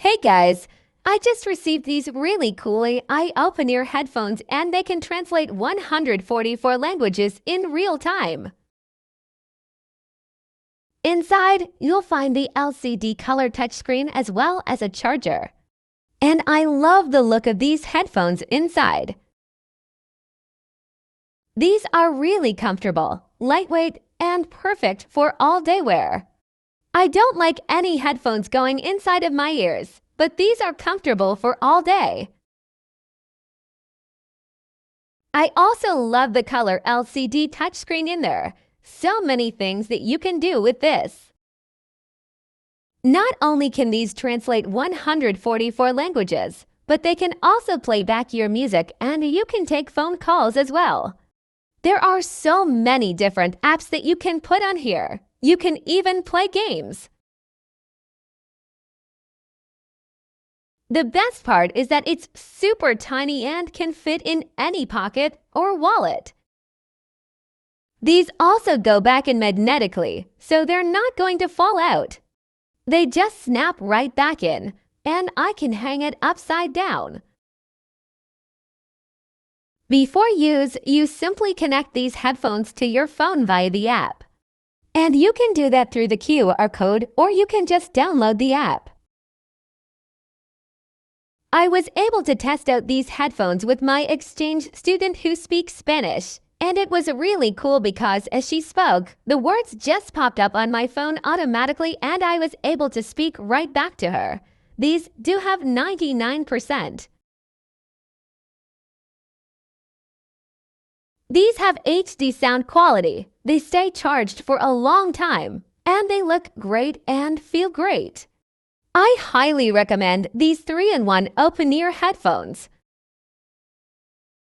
Hey guys, I just received these really cool AI Open-Ear headphones and they can translate 144 languages in real time. Inside, you'll find the LCD color touchscreen as well as a charger. And I love the look of these headphones inside. These are really comfortable, lightweight, and perfect for all-day wear. I don't like any headphones going inside of my ears, but these are comfortable for all day. I also love the color LCD touchscreen in there. So many things that you can do with this. Not only can these translate 144 languages, but they can also play back your music and you can take phone calls as well. There are so many different apps that you can put on here. You can even play games. The best part is that it's super tiny and can fit in any pocket or wallet. These also go back in magnetically, so they're not going to fall out. They just snap right back in, and I can hang it upside down. Before use, you simply connect these headphones to your phone via the app. And you can do that through the QR code or you can just download the app. I was able to test out these headphones with my exchange student who speaks Spanish, and it was really cool because as she spoke, the words just popped up on my phone automatically and I was able to speak right back to her. These do have 99%. These have HD sound quality. They stay charged for a long time, and they look great and feel great. I highly recommend these 3-in-1 open-ear headphones.